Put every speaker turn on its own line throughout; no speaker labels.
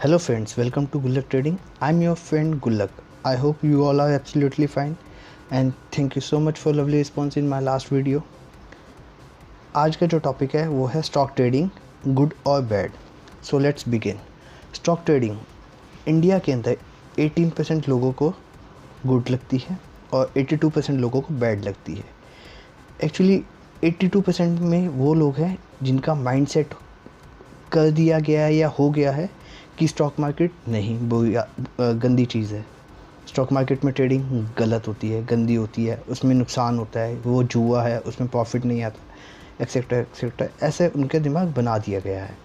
Hello friends, welcome to Gullak Trading. I'm your friend Gullak. I hope you all are absolutely fine and thank you so much for lovely response in my last video. आज का जो topic है वो है stock trading, good और bad. So let's begin. Stock trading India के अंदर 18% लोगों को गुड लगती है और 82% लोगों को बैड लगती है. एक्चुअली 82% में वो लोग हैं जिनका माइंडसेट कर दिया गया है या हो गया है कि स्टॉक मार्केट नहीं बुरी गंदी चीज़ है. स्टॉक मार्केट में ट्रेडिंग गलत होती है, गंदी होती है, उसमें नुकसान होता है, वो जुआ है, उसमें प्रॉफिट नहीं आता, एक्सेट्रा एक्सेट्रा. ऐसे उनके दिमाग बना दिया गया है.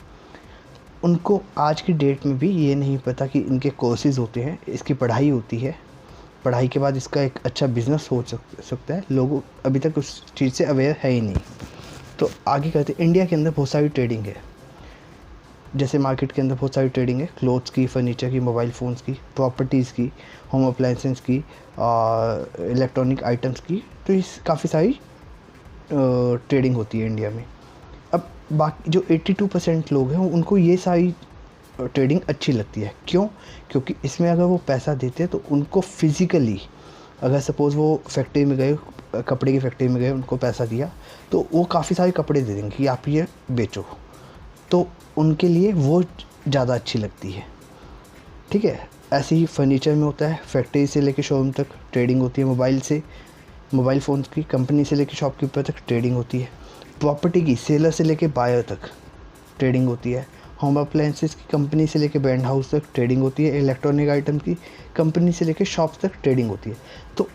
उनको आज की डेट में भी ये नहीं पता कि इनके कोर्सेज होते हैं, इसकी पढ़ाई होती है, पढ़ाई के बाद इसका एक अच्छा बिजनेस हो सकता है. लोग अभी तक उस चीज़ से अवेयर है ही नहीं. तो आगे कहते हैं इंडिया के अंदर बहुत सारी ट्रेडिंग है. जैसे मार्केट के अंदर बहुत सारी ट्रेडिंग है, क्लोथ्स की, फर्नीचर की, मोबाइल फ़ोन्स की, प्रॉपर्टीज़ की, होम अप्लायंसेस की, इलेक्ट्रॉनिक आइटम्स की. तो इस काफ़ी सारी ट्रेडिंग होती है इंडिया में. अब बाकी जो 82% लोग हैं उनको ये सारी ट्रेडिंग अच्छी लगती है. क्यों? क्योंकि इसमें अगर वो पैसा देते हैं तो उनको फिज़िकली, अगर सपोज़ वो फैक्ट्री में गए, कपड़े की फैक्ट्री में गए, उनको पैसा दिया तो वो काफ़ी सारे कपड़े दे देंगे कि आप ये बेचो. तो उनके लिए वो ज़्यादा अच्छी लगती है. ठीक है. ऐसे ही फर्नीचर में होता है, फैक्ट्री से लेके शोरूम तक ट्रेडिंग होती है. मोबाइल फ़ोन्स की कंपनी से लेके शॉपकीपर तक ट्रेडिंग होती है. प्रॉपर्टी की सेलर से लेके बायर तक ट्रेडिंग होती है. होम अप्लायंसेस की कंपनी से लेके ब्रांड हाउस तक ट्रेडिंग होती है. इलेक्ट्रॉनिक आइटम की कंपनी से लेके शॉप तक ट्रेडिंग होती है. तो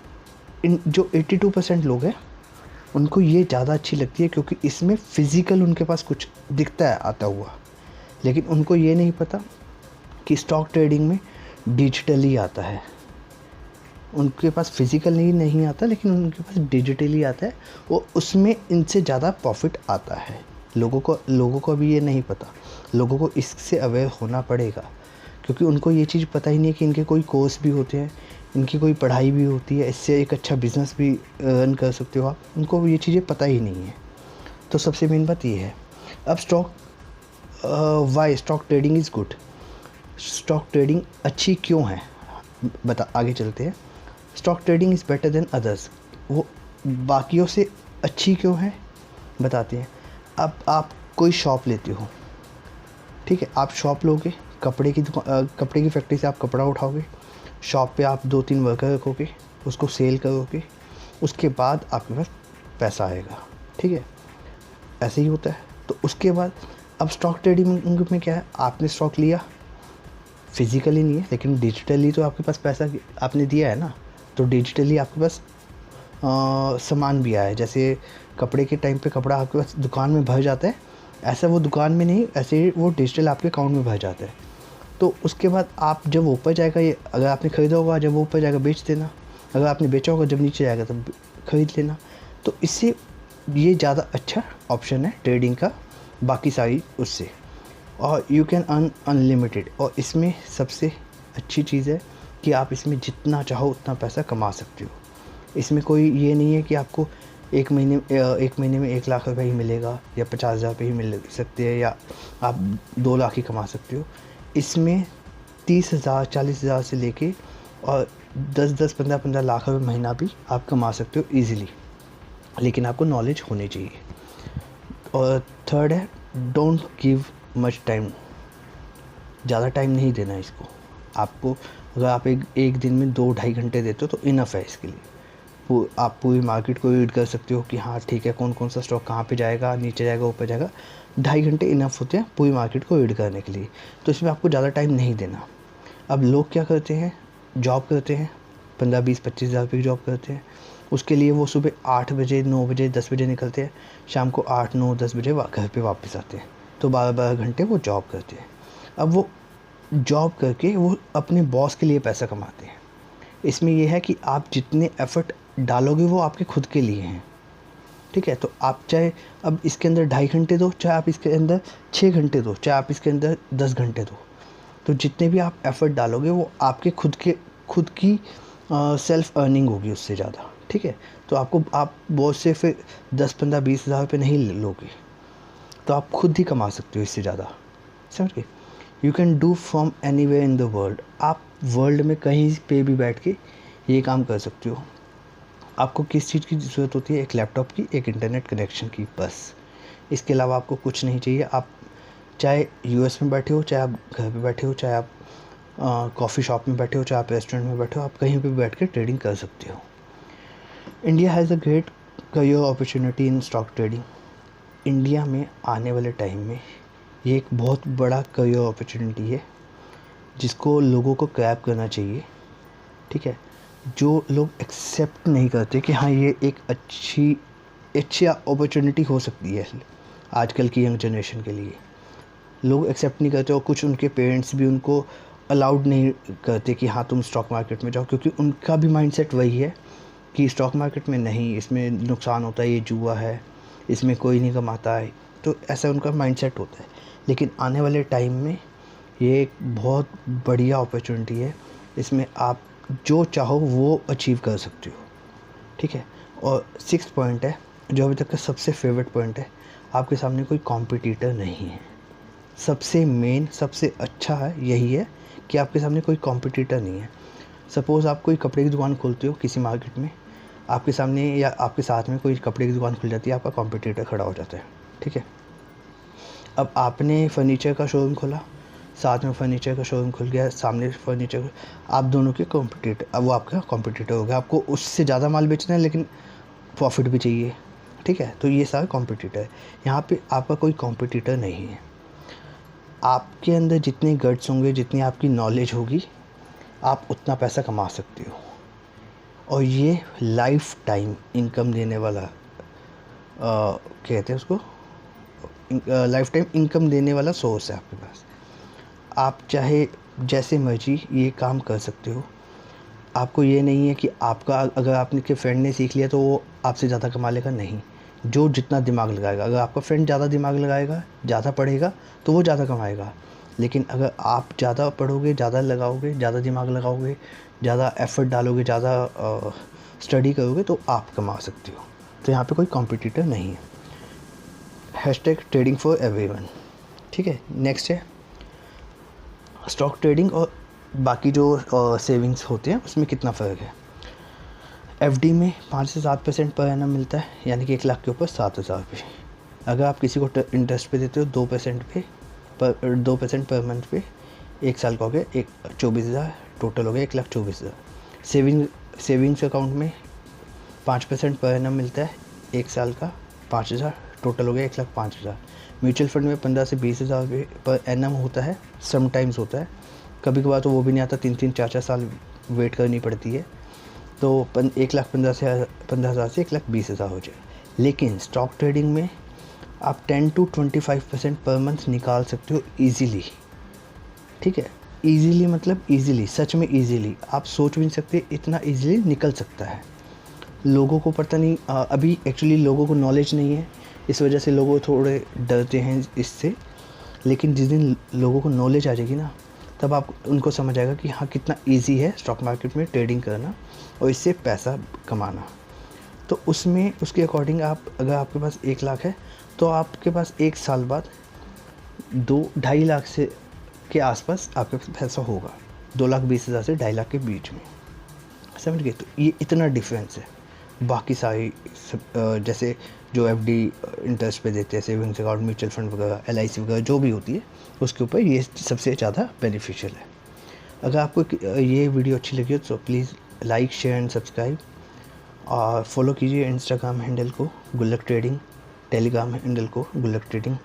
इन जो 82% लोग हैं उनको ये ज़्यादा अच्छी लगती है क्योंकि इसमें फ़िज़िकल उनके पास कुछ दिखता है आता हुआ. लेकिन उनको ये नहीं पता कि स्टॉक ट्रेडिंग में डिजिटली आता है. उनके पास फिज़िकली नहीं आता लेकिन उनके पास डिजिटली आता है. वो उसमें इनसे ज़्यादा प्रॉफिट आता है. लोगों को अभी ये नहीं पता. लोगों को इससे अवेयर होना पड़ेगा क्योंकि उनको ये चीज़ पता ही नहीं है कि इनके कोई कोर्स भी होते हैं, इनकी कोई पढ़ाई भी होती है, इससे एक अच्छा बिज़नेस भी रन कर सकते हो आप. उनको ये चीज़ें पता ही नहीं है. तो सबसे मेन बात ये है. अब Y stock trading is good. Stock trading अच्छी क्यों है आगे चलते हैं. Stock trading is better than others. वो बाकियों से अच्छी क्यों है बताते हैं. अब आप कोई शॉप लेते हो, ठीक है, आप शॉप लोगे, कपड़े की फैक्ट्री से आप कपड़ा उठाओगे, शॉप पे आप 2-3 वर्कर रखोगे, उसको सेल करोगे, उसके बाद आपके पास पैसा आएगा. ठीक है, ऐसे ही होता है. तो उसके बाद अब स्टॉक ट्रेडिंग में क्या है, आपने स्टॉक लिया, फिज़िकली नहीं है लेकिन डिजिटली तो आपके पास पैसा आपने दिया है ना. तो डिजिटली आपके पास सामान भी आया है. जैसे कपड़े के टाइम पे कपड़ा आपके पास दुकान में भर जाता है, ऐसा वो दुकान में नहीं, ऐसे वो डिजिटल आपके अकाउंट में भर जाता है. तो उसके बाद आप जब ऊपर जाएगा, ये अगर आपने ख़रीदा होगा जब वो ऊपर जाएगा बेच देना, अगर आपने बेचा होगा जब नीचे जाएगा तब ख़रीद लेना. तो इससे ये ज़्यादा अच्छा ऑप्शन है ट्रेडिंग का बाकी सारी उससे. और यू कैन अर्न अनलिमिटेड. और इसमें सबसे अच्छी चीज़ है कि आप इसमें जितना चाहो उतना पैसा कमा सकते हो. इसमें कोई ये नहीं है कि आपको एक महीने में 1 लाख रुपये ही मिलेगा या 50,000 रुपये ही मिल सकते हैं या आप 2 लाख ही कमा सकते हो. इसमें 30,000 40,000 से लेके और 10-10 15-15 लाख रुपये महीना भी आप कमा सकते हो ईज़िली. लेकिन आपको नॉलेज होनी चाहिए. और थर्ड है, डोंट गिव मच टाइम. ज़्यादा टाइम नहीं देना इसको. आपको अगर आप एक दिन में 2-2.5 घंटे देते हो तो इनफ है इसके लिए. आप पूरी मार्केट को रीड कर सकते हो कि हाँ ठीक है, कौन कौन सा स्टॉक कहाँ पे जाएगा, नीचे जाएगा, ऊपर जाएगा. 2.5 घंटे इनफ होते हैं पूरी मार्केट को रीड करने के लिए. तो इसमें आपको ज़्यादा टाइम नहीं देना. अब लोग क्या करते हैं, जॉब करते हैं, 15-20-25 हज़ार रुपये की जॉब करते हैं. उसके लिए वो सुबह 8 बजे 9 बजे 10 बजे निकलते हैं, शाम को 8-9-10 बजे घर पे वापस आते हैं. तो 12-12 घंटे वो जॉब करते हैं. अब वो जॉब करके वो अपने बॉस के लिए पैसा कमाते हैं. इसमें यह है कि आप जितने एफ़र्ट डालोगे वो आपके खुद के लिए हैं. ठीक है. तो आप चाहे अब इसके अंदर 2.5 घंटे दो, चाहे आप इसके अंदर 6 घंटे दो, चाहे आप इसके अंदर 10 घंटे दो, तो जितने भी आप एफ़र्ट डालोगे वो आपके खुद की सेल्फ अर्निंग होगी उससे ज़्यादा. ठीक है. तो आप बॉस से फिर 10-15-20 हज़ार रुपये नहीं लोगे, तो आप खुद ही कमा सकते हो इससे ज़्यादा. समझ गए. You can do from anywhere in the world. आप वर्ल्ड में कहीं पे भी बैठ के ये काम कर सकते हो। आपको किस चीज़ की ज़रूरत होती है? एक लैपटॉप की, एक इंटरनेट कनेक्शन की, बस। इसके अलावा आपको कुछ नहीं चाहिए। आप चाहे यूएस में बैठे हो, चाहे आप घर पे बैठे हो, चाहे आप कॉफ़ी शॉप में बैठे हो, चाहे आप रेस्टोरेंट में बैठे हो, आप कहीं पे बैठ के ट्रेडिंग कर सकते हो। India has a great career opportunity in stock trading. India में आने वाले टाइम में ये एक बहुत बड़ा करियर अपॉर्चुनिटी है जिसको लोगों को ग्रैब करना चाहिए, ठीक है। जो लोग एक्सेप्ट नहीं करते कि हाँ ये एक अच्छी अपॉर्चुनिटी हो सकती है आजकल की यंग जनरेशन के लिए, लोग एक्सेप्ट नहीं करते। और कुछ उनके पेरेंट्स भी उनको अलाउड नहीं करते कि हाँ तुम स्टॉक मार्केट में जाओ, क्योंकि उनका भी माइंडसेट वही है कि स्टॉक मार्केट में नहीं, इसमें नुकसान होता है, ये जुआ है, इसमें कोई नहीं कमाता है। तो ऐसा उनका माइंडसेट होता है। लेकिन आने वाले टाइम में ये एक बहुत बढ़िया अपॉर्चुनिटी है। इसमें आप जो चाहो वो अचीव कर सकते हो, ठीक है। और 6th पॉइंट है जो अभी तक का सबसे फेवरेट पॉइंट है, आपके सामने कोई कॉम्पिटिटर नहीं है। सबसे मेन, सबसे अच्छा है यही है कि आपके सामने कोई कॉम्पिटिटर नहीं है। सपोज़ आप कोई कपड़े की दुकान खोलते हो किसी मार्केट में, आपके सामने या आपके साथ में कोई कपड़े की दुकान खुल जाती है, आपका कॉम्पिटिटर खड़ा हो जाता है, ठीक है। अब आपने फर्नीचर का शोरूम खोला, साथ में फर्नीचर का शोरूम खुल गया, सामने फर्नीचर, आप दोनों के कॉम्पिटिटर, अब वो आपका कॉम्पिटिटर हो गया। आपको उससे ज़्यादा माल बेचना है लेकिन प्रॉफिट भी चाहिए, ठीक है। तो ये सारा कॉम्पिटिटर है। यहाँ पे आपका कोई कॉम्पिटिटर नहीं है। आपके अंदर जितने गट्स होंगे, जितनी आपकी नॉलेज होगी, आप उतना पैसा कमा सकते हो। और ये लाइफ टाइम इनकम देने वाला कहते हैं उसको, लाइफ टाइम इनकम देने वाला सोर्स है आपके पास। आप चाहे जैसे मर्जी ये काम कर सकते हो। आपको ये नहीं है कि आपका, अगर आपने के फ्रेंड ने सीख लिया तो वो आपसे ज़्यादा कमा लेगा, नहीं। जो जितना दिमाग लगाएगा, अगर आपका फ्रेंड ज़्यादा दिमाग लगाएगा, ज़्यादा पढ़ेगा, तो वो ज़्यादा कमाएगा। लेकिन अगर आप ज़्यादा पढ़ोगे, ज़्यादा लगाओगे, ज़्यादा दिमाग लगाओगे, ज़्यादा एफर्ट डालोगे, ज़्यादा स्टडी करोगे, तो आप कमा सकते हो। तो यहाँ पे कोई कॉम्पिटिटर नहीं है। हैशटैग ट्रेडिंग फॉर एवरीवन, ठीक है। नेक्स्ट है स्टॉक ट्रेडिंग और बाकी जो सेविंग्स होते हैं उसमें कितना फ़र्क है। एफडी में 5 से 7% पर एनम मिलता है, यानी कि 1 लाख के ऊपर 7,000 रुपये। अगर आप किसी को इंटरेस्ट पे देते हो 2% पे, 2% पर मंथ पे, 1 साल का हो गया 24,000, टोटल हो गया 1,24,000। सेविंग्स अकाउंट में 5% पर एनम मिलता है, 1 साल का 5,000, टोटल हो गया 1,05,000। म्यूचुअल फंड में 15 से 20,000 रुपये पर एनम होता है, समटाइम्स होता है, कभी कभार तो वो भी नहीं आता, 3-3, 4-4 साल वेट करनी पड़ती है। तो 1,15,000 से 1,20,000 हो जाए। लेकिन स्टॉक ट्रेडिंग में आप 10 to 25% पर मंथ निकाल सकते हो ईजीली, ठीक है। ईजीली मतलब ईजीली, सच में ईजीली, आप सोच भी नहीं सकते इतना ईजीली निकल सकता है। लोगों को पता नहीं, अभी एक्चुअली लोगों को नॉलेज नहीं है, इस वजह से लोग थोड़े डरते हैं इससे। लेकिन जिस दिन लोगों को नॉलेज आ जाएगी ना, तब आप उनको समझ आएगा कि हाँ कितना इजी है स्टॉक मार्केट में ट्रेडिंग करना और इससे पैसा कमाना। तो उसमें उसके अकॉर्डिंग आप, अगर आपके पास 1 लाख है तो आपके पास 1 साल बाद 2-2.5 लाख से के आसपास आपके पास पैसा होगा, 2,20,000 से 2.5 लाख के बीच में, समझ गए। तो ये इतना डिफरेंस है। बाकी सारी जैसे जो एफडी इंटरेस्ट पे देते हैं, सेविंग्स अकाउंट, म्यूचुअल फंड वगैरह, LIC वगैरह जो भी होती है, उसके ऊपर ये सबसे ज़्यादा बेनिफिशियल है। अगर आपको ये वीडियो अच्छी लगी हो तो please like, share and subscribe, और फॉलो कीजिए इंस्टाग्राम हैंडल को गुल्लक ट्रेडिंग, टेलीग्राम हैंडल को गुल्लक ट्रेडिंग।